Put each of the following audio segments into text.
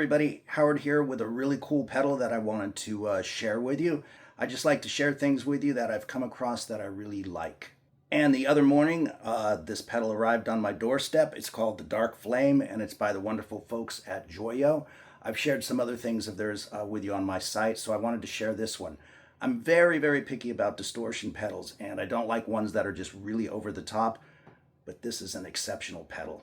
everybody, Howard here with a really cool pedal that I wanted to share with you. I just like to share things with you that I've come across that I really like. And the other morning, this pedal arrived on my doorstep. It's called the Dark Flame, and it's by the wonderful folks at Joyo. I've shared some other things of theirs with you on my site, so I wanted to share this one. I'm very, very picky about distortion pedals, and I don't like ones that are just really over the top, but this is an exceptional pedal.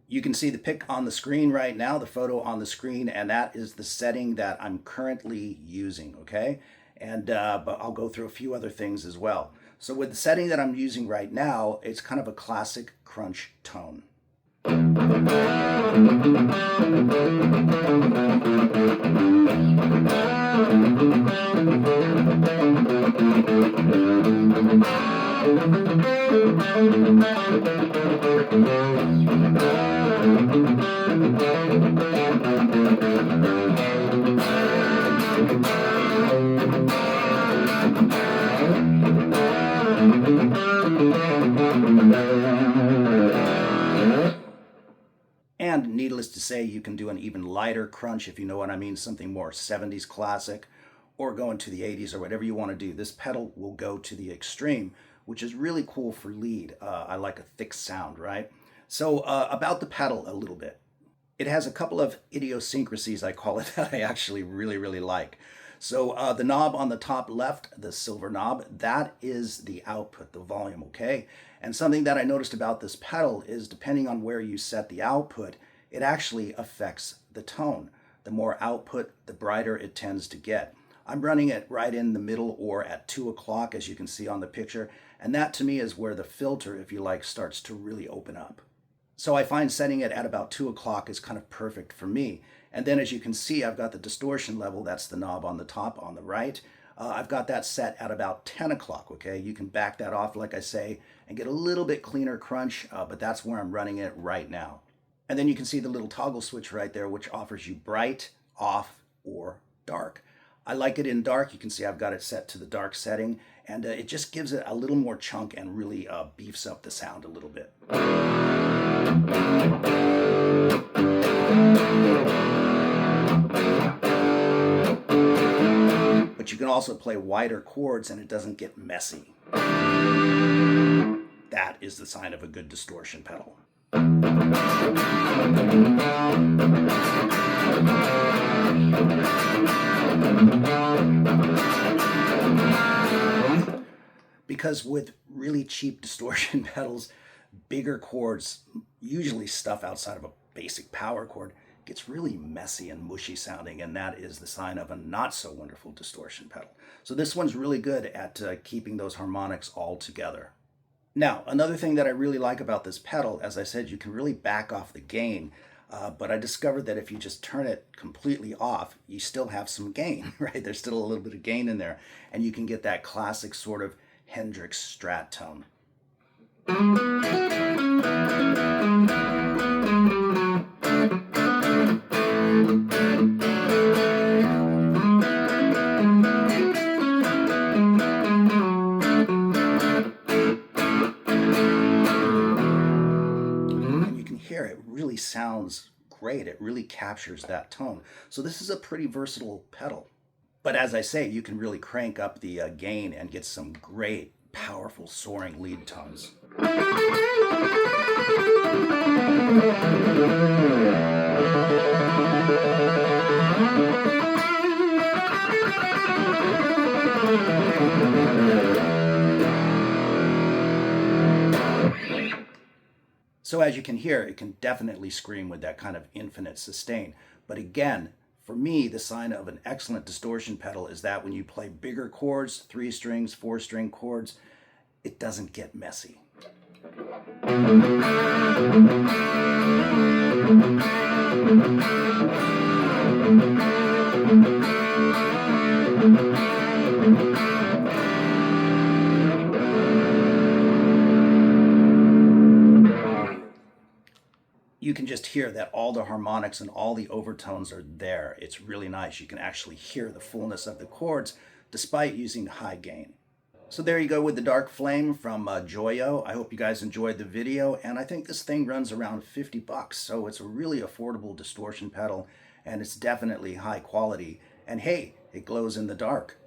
You can see the pic on the screen right now, the photo on the screen, and that is the setting that I'm currently using, okay? And but I'll go through a few other things as well. So with the setting that I'm using right now, it's kind of a classic crunch tone. And needless to say, you can do an even lighter crunch if you know what I mean, something more 70s classic, or go into the 80s or whatever you want to do. This pedal will go to the extreme, which is really cool for lead. I like a thick sound, right? So about the pedal a little bit. It has a couple of idiosyncrasies, I call it, that I actually really like. So the knob on the top left, the silver knob, that is the output, the volume, okay? And something that I noticed about this pedal is depending on where you set the output, it actually affects the tone. The more output, the brighter it tends to get. I'm running it right in the middle or at 2 o'clock, as you can see on the picture, and that to me is where the filter, if you like, starts to really open up. So I find setting it at about 2 o'clock is kind of perfect for me. And then as you can see, I've got the distortion level, that's the knob on the top on the right. I've got that set at about 10 o'clock, okay? You can back that off, like I say, and get a little bit cleaner crunch, but that's where I'm running it right now. And then you can see the little toggle switch right there, which offers you bright, off, or dark. I like it in dark. You can see I've got it set to the dark setting, and it just gives it a little more chunk and really beefs up the sound a little bit. But you can also play wider chords and it doesn't get messy. That is the sign of a good distortion pedal. Because with really cheap distortion pedals, bigger chords, usually stuff outside of a basic power chord, gets really messy and mushy sounding, and that is the sign of a not so wonderful distortion pedal. So this one's really good at keeping those harmonics all together. Now, another thing that I really like about this pedal, as I said, you can really back off the gain, but I discovered that if you just turn it completely off, you still have some gain, right? There's still a little bit of gain in there, and you can get that classic sort of Hendrix Strat tone. Here it really sounds great. It really captures that tone. So this is a pretty versatile pedal. But as I say, you can really crank up the gain and get some great, powerful, soaring lead tones. So as you can hear, it can definitely scream with that kind of infinite sustain. But again, for me, the sign of an excellent distortion pedal is that when you play bigger chords, 3 strings, 4-string chords, it doesn't get messy. You can just hear that all the harmonics and all the overtones are there. It's really nice. You can actually hear the fullness of the chords despite using high gain. So there you go with the Dark Flame from Joyo. I hope you guys enjoyed the video, and I think this thing runs around 50 bucks, so it's a really affordable distortion pedal, and it's definitely high quality. And hey, it glows in the dark.